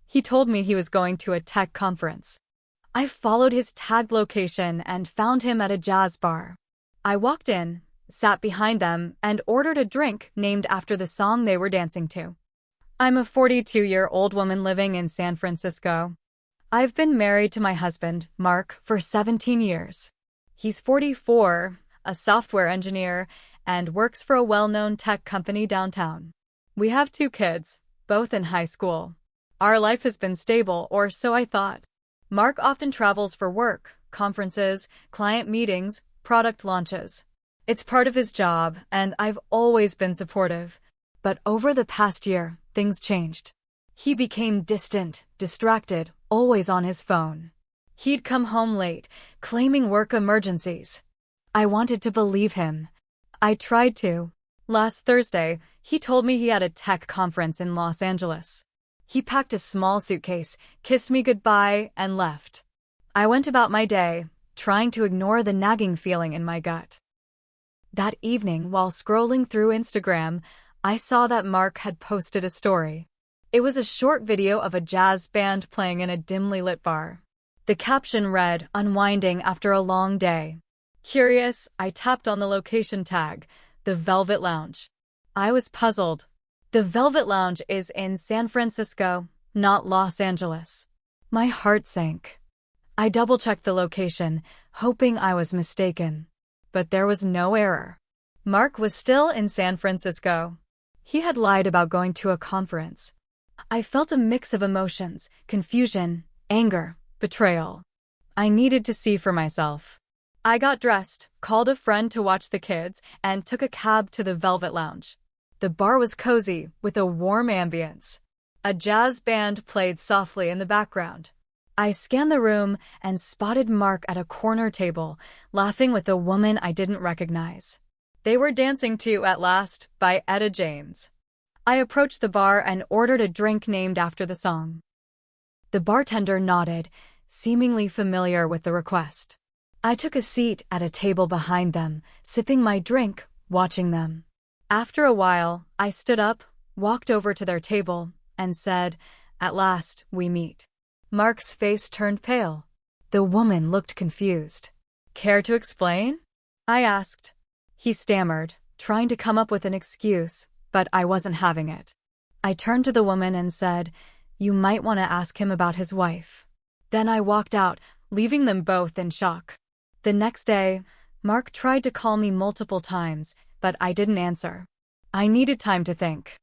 He told me he was going to a tech conference. I followed his tagged location and found him at a jazz bar. I walked in, sat behind them, and ordered a drink named after the song they were dancing to. I'm a 42-year-old woman living in San Francisco. I've been married to my husband, Mark, for 17 years. He's 44, a software engineer, and works for a well-known tech company downtown. We have 2 kids, both in high school. Our life has been stable, or so I thought. Mark often travels for work, conferences, client meetings, product launches. It's part of his job, and I've always been supportive. But over the past year, things changed. He became distant, distracted, always on his phone. He'd come home late, claiming work emergencies. I wanted to believe him. I tried to. Last Thursday, he told me he had a tech conference in Los Angeles. He packed a small suitcase, kissed me goodbye, and left. I went about my day, trying to ignore the nagging feeling in my gut. That evening, while scrolling through Instagram, I saw that Mark had posted a story. It was a short video of a jazz band playing in a dimly lit bar. The caption read, "Unwinding after a long day." Curious, I tapped on the location tag, the Velvet Lounge. I was puzzled. The Velvet Lounge is in San Francisco, not Los Angeles. My heart sank. I double-checked the location, hoping I was mistaken. But there was no error. Mark was still in San Francisco. He had lied about going to a conference. I felt a mix of emotions, confusion, anger, betrayal. I needed to see for myself. I got dressed, called a friend to watch the kids, and took a cab to the Velvet Lounge. The bar was cozy, with a warm ambience. A jazz band played softly in the background. I scanned the room and spotted Mark at a corner table, laughing with a woman I didn't recognize. They were dancing to At Last by Etta James. I approached the bar and ordered a drink named after the song. The bartender nodded, seemingly familiar with the request. I took a seat at a table behind them, sipping my drink, watching them. After a while, I stood up, walked over to their table, and said, "At last, we meet." Mark's face turned pale. The woman looked confused. "Care to explain?" I asked. He stammered, trying to come up with an excuse, but I wasn't having it. I turned to the woman and said, "You might want to ask him about his wife." Then I walked out, leaving them both in shock. The next day, Mark tried to call me multiple times, but I didn't answer. I needed time to think.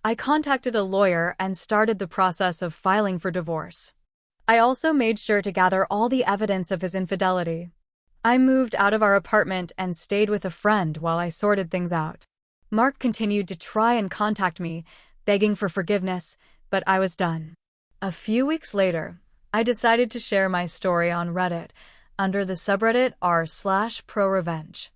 I contacted a lawyer and started the process of filing for divorce. I also made sure to gather all the evidence of his infidelity. I moved out of our apartment and stayed with a friend while I sorted things out. Mark continued to try and contact me, begging for forgiveness, but I was done. A few weeks later, I decided to share my story on Reddit, under the subreddit r/ProRevenge.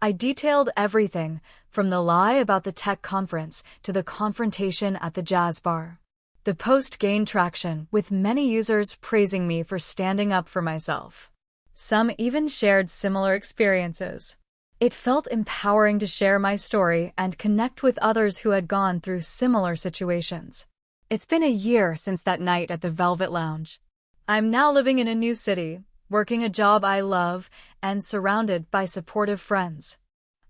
I detailed everything, from the lie about the tech conference to the confrontation at the jazz bar. The post gained traction, with many users praising me for standing up for myself. Some even shared similar experiences. It felt empowering to share my story and connect with others who had gone through similar situations. It's been a year since that night at the Velvet Lounge. I'm now living in a new city, working a job I love, and surrounded by supportive friends.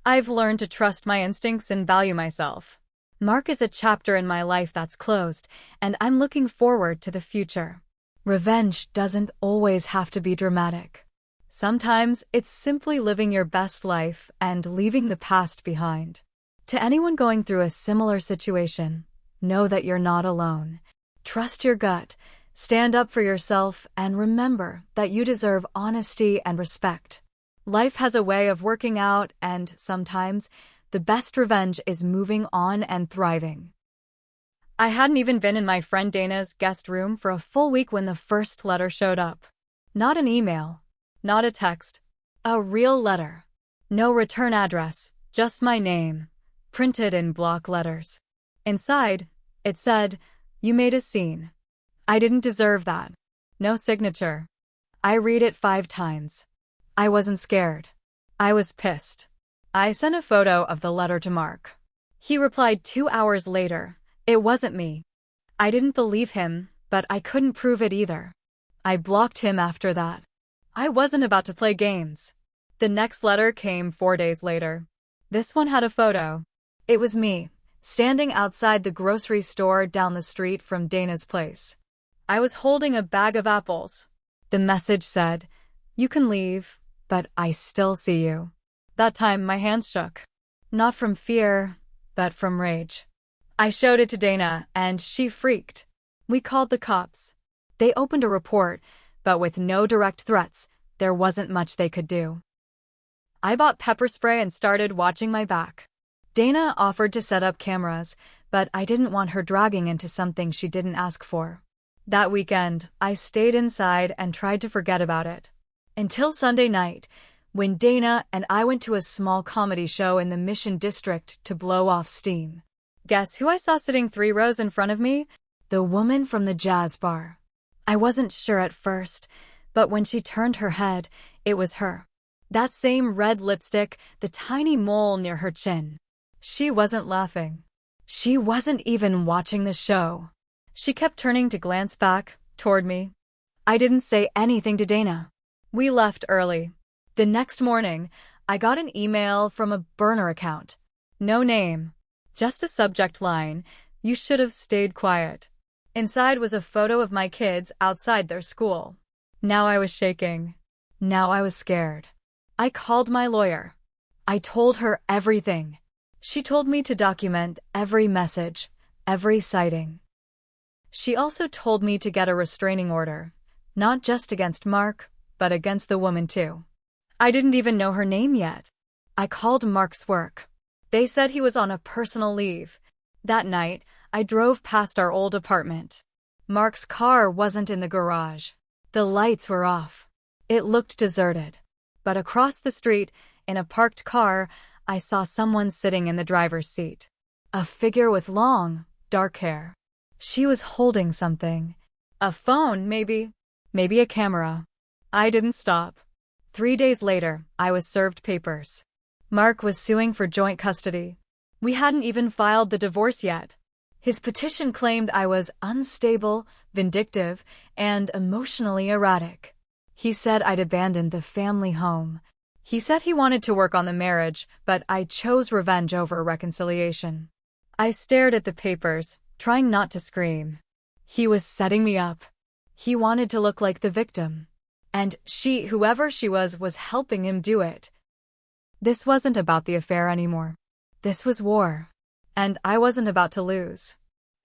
I've learned to trust my instincts and value myself. Mark is a chapter in my life that's closed, and I'm looking forward to the future. Revenge doesn't always have to be dramatic. Sometimes it's simply living your best life and leaving the past behind. To anyone going through a similar situation, know that you're not alone. Trust your gut, stand up for yourself, and remember that you deserve honesty and respect. Life has a way of working out, and sometimes the best revenge is moving on and thriving. I hadn't even been in my friend Dana's guest room for a full week when the first letter showed up. Not an email, not a text, a real letter. No return address, just my name, printed in block letters. Inside, it said, "You made a scene." I didn't deserve that. No signature. I read it 5 times. I wasn't scared. I was pissed. I sent a photo of the letter to Mark. He replied 2 hours later, "It wasn't me." I didn't believe him, but I couldn't prove it either. I blocked him after that. I wasn't about to play games. The next letter came 4 days later. This one had a photo. It was me, standing outside the grocery store down the street from Dana's place. I was holding a bag of apples. The message said, "You can leave, but I still see you." That time my hands shook. Not from fear, but from rage. I showed it to Dana, and she freaked. We called the cops. They opened a report, but with no direct threats, there wasn't much they could do. I bought pepper spray and started watching my back. Dana offered to set up cameras, but I didn't want her dragging into something she didn't ask for. That weekend, I stayed inside and tried to forget about it. Until Sunday night, when Dana and I went to a small comedy show in the Mission District to blow off steam. Guess who I saw sitting 3 rows in front of me? The woman from the jazz bar. I wasn't sure at first, but when she turned her head, it was her. That same red lipstick, the tiny mole near her chin. She wasn't laughing. She wasn't even watching the show. She kept turning to glance back, toward me. I didn't say anything to Dana. We left early. The next morning, I got an email from a burner account. No name. Just a subject line, "You should have stayed quiet." Inside was a photo of my kids outside their school. Now I was shaking. Now I was scared. I called my lawyer. I told her everything. She told me to document every message, every sighting. She also told me to get a restraining order, not just against Mark, but against the woman too. I didn't even know her name yet. I called Mark's work. They said he was on a personal leave. That night, I drove past our old apartment. Mark's car wasn't in the garage. The lights were off. It looked deserted. But across the street, in a parked car, I saw someone sitting in the driver's seat. A figure with long, dark hair. She was holding something. A phone, maybe. Maybe a camera. I didn't stop. 3 days later, I was served papers. Mark was suing for joint custody. We hadn't even filed the divorce yet. His petition claimed I was unstable, vindictive, and emotionally erratic. He said I'd abandoned the family home. He said he wanted to work on the marriage, but I chose revenge over reconciliation. I stared at the papers, trying not to scream. He was setting me up. He wanted to look like the victim. And she, whoever she was helping him do it. This wasn't about the affair anymore. This was war. And I wasn't about to lose.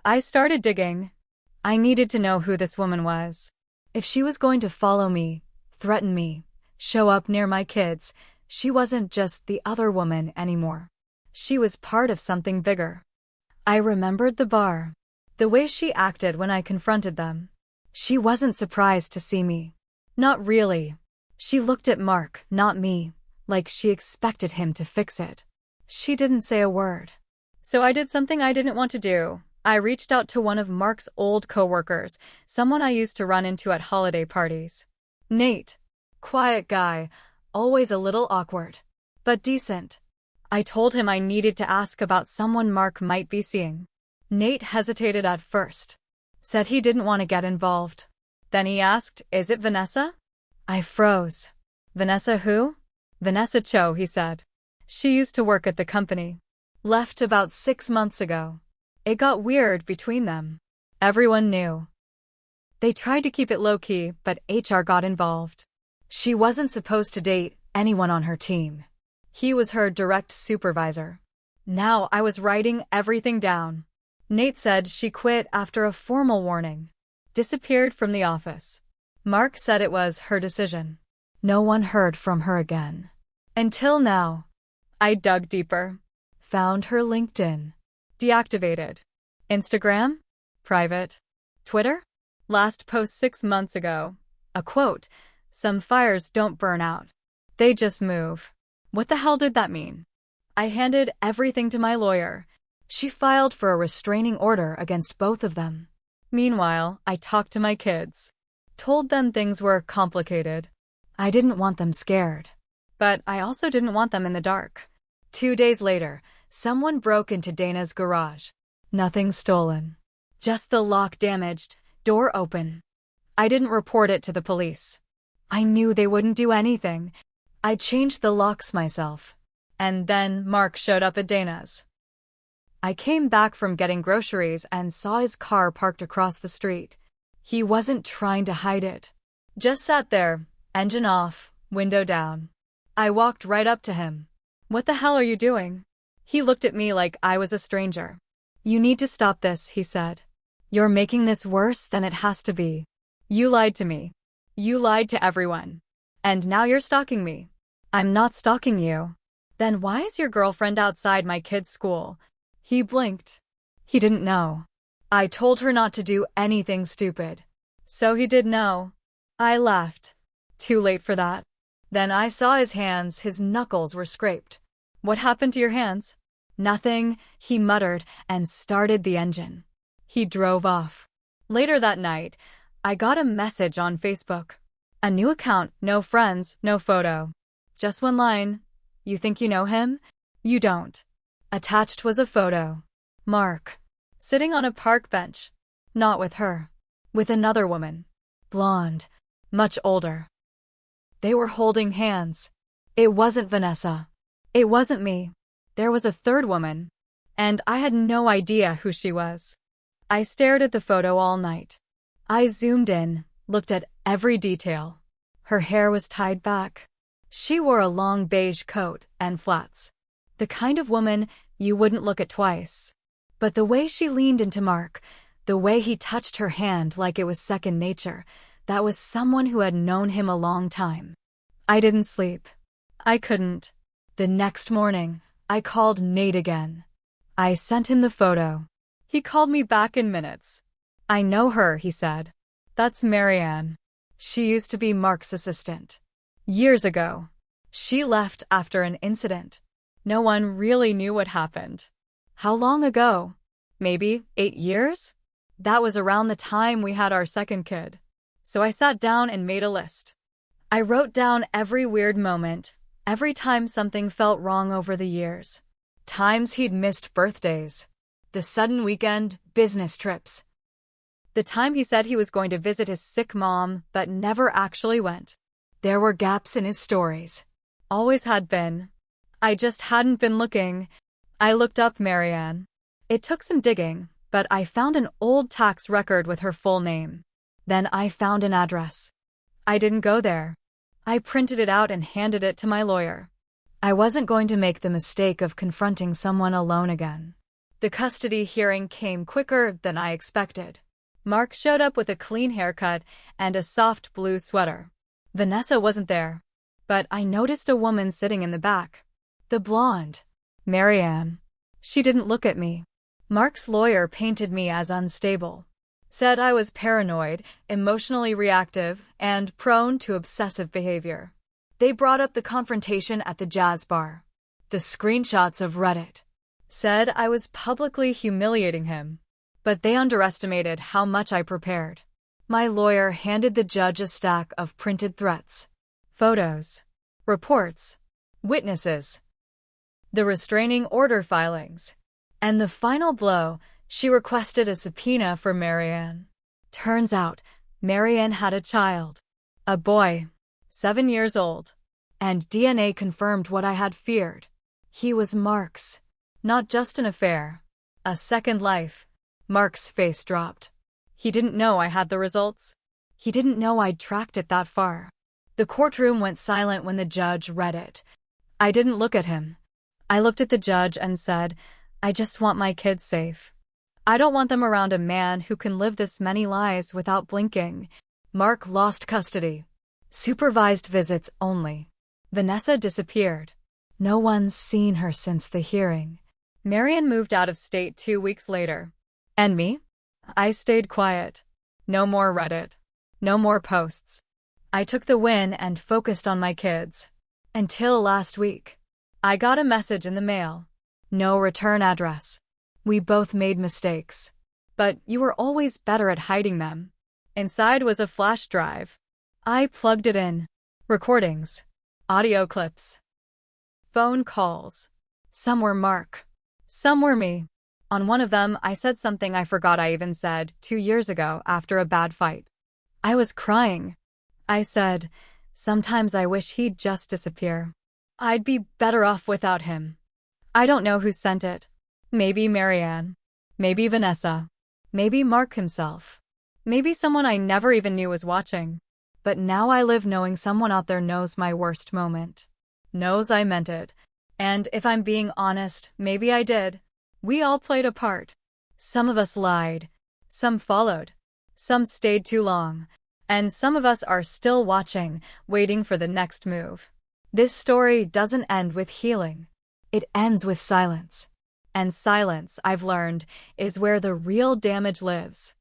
I started digging. I needed to know who this woman was. If she was going to follow me, threaten me, show up near my kids, she wasn't just the other woman anymore. She was part of something bigger. I remembered the bar. The way she acted when I confronted them. She wasn't surprised to see me. Not really. She looked at Mark, not me, like she expected him to fix it. She didn't say a word. So I did something I didn't want to do. I reached out to one of Mark's old coworkers, someone I used to run into at holiday parties. Nate. Quiet guy, always a little awkward, but decent. I told him I needed to ask about someone Mark might be seeing. Nate hesitated at first. Said he didn't want to get involved. Then he asked, "Is it Vanessa?" I froze. "Vanessa who?" "Vanessa Cho," he said. "She used to work at the company. Left about 6 months ago. It got weird between them. Everyone knew. They tried to keep it low-key, but HR got involved. She wasn't supposed to date anyone on her team. He was her direct supervisor. Now I was writing everything down. Nate said she quit after a formal warning. Disappeared from the office. Mark said it was her decision. No one heard from her again. Until now. I dug deeper. Found her LinkedIn. Deactivated. Instagram? Private. Twitter? Last post 6 months ago. A quote, "Some fires don't burn out. They just move." What the hell did that mean? I handed everything to my lawyer. She filed for a restraining order against both of them. Meanwhile, I talked to my kids. Told them things were complicated. I didn't want them scared. But I also didn't want them in the dark. 2 days later, someone broke into Dana's garage. Nothing stolen. Just the lock damaged, Door open. I didn't report it to the police. I knew they wouldn't do anything. I changed the locks myself. And then Mark showed up at Dana's. I came back from getting groceries and saw his car parked across the street. He wasn't trying to hide it. Just sat there, engine off, window down. I walked right up to him. "What the hell are you doing?" He looked at me like I was a stranger. "You need to stop this," he said. "You're making this worse than it has to be. You lied to me. You lied to everyone. And now you're stalking me." "I'm not stalking you." "Then why is your girlfriend outside my kid's school?" He blinked. He didn't know. I told her not to do anything stupid. So he did know. I laughed. Too late for that. Then I saw his hands, his knuckles were scraped. "What happened to your hands?" "Nothing," he muttered and started the engine. He drove off. Later that night, I got a message on Facebook. A new account, no friends, no photo. Just one line. "You think you know him? You don't." Attached was a photo. Mark. Sitting on a park bench. Not with her. With another woman. Blonde. Much older. They were holding hands. It wasn't Vanessa. It wasn't me. There was a third woman. And I had no idea who she was. I stared at the photo all night. I zoomed in, looked at every detail. Her hair was tied back. She wore a long beige coat and flats. The kind of woman you wouldn't look at twice. But the way she leaned into Mark, the way he touched her hand like it was second nature, that was someone who had known him a long time. I didn't sleep. I couldn't. The next morning, I called Nate again. I sent him the photo. He called me back in minutes. "I know her," he said. "That's Marianne. She used to be Mark's assistant. Years ago. She left after an incident. No one really knew what happened." "How long ago?" "Maybe 8 years? That was around the time we had our second kid." So I sat down and made a list. I wrote down every weird moment, every time something felt wrong over the years. Times he'd missed birthdays. The sudden weekend, business trips. The time he said he was going to visit his sick mom, but never actually went. There were gaps in his stories. Always had been. I just hadn't been looking. I looked up Marianne. It took some digging, but I found an old tax record with her full name. Then I found an address. I didn't go there. I printed it out and handed it to my lawyer. I wasn't going to make the mistake of confronting someone alone again. The custody hearing came quicker than I expected. Mark showed up with a clean haircut and a soft blue sweater. Vanessa wasn't there, but I noticed a woman sitting in the back. The blonde. Marianne. She didn't look at me. Mark's lawyer painted me as unstable. Said I was paranoid, emotionally reactive, and prone to obsessive behavior. They brought up the confrontation at the jazz bar. The screenshots of Reddit. Said I was publicly humiliating him. But they underestimated how much I prepared. My lawyer handed the judge a stack of printed threats. Photos. Reports. Witnesses. The restraining order filings. And the final blow, she requested a subpoena for Marianne. Turns out, Marianne had a child. A boy. 7 years old. And DNA confirmed what I had feared. He was Mark's. Not just an affair. A second life. Mark's face dropped. He didn't know I had the results. He didn't know I'd tracked it that far. The courtroom went silent when the judge read it. I didn't look at him. I looked at the judge and said, "I just want my kids safe. I don't want them around a man who can live this many lies without blinking." Mark lost custody. Supervised visits only. Vanessa disappeared. No one's seen her since the hearing. Marianne moved out of state 2 weeks later. And me? I stayed quiet. No more Reddit. No more posts. I took the win and focused on my kids. Until last week. I got a message in the mail. No return address. We both made mistakes. But you were always better at hiding them. Inside was a flash drive. I plugged it in. Recordings. Audio clips. Phone calls. Some were Mark. Some were me. On one of them, I said something I forgot I even said 2 years ago after a bad fight. I was crying. I said, "Sometimes I wish he'd just disappear. I'd be better off without him." I don't know who sent it. Maybe Marianne. Maybe Vanessa. Maybe Mark himself. Maybe someone I never even knew was watching. But now I live knowing someone out there knows my worst moment. Knows I meant it. And if I'm being honest, maybe I did. We all played a part. Some of us lied. Some followed. Some stayed too long. And some of us are still watching, waiting for the next move. This story doesn't end with healing. It ends with silence. And silence, I've learned, is where the real damage lives.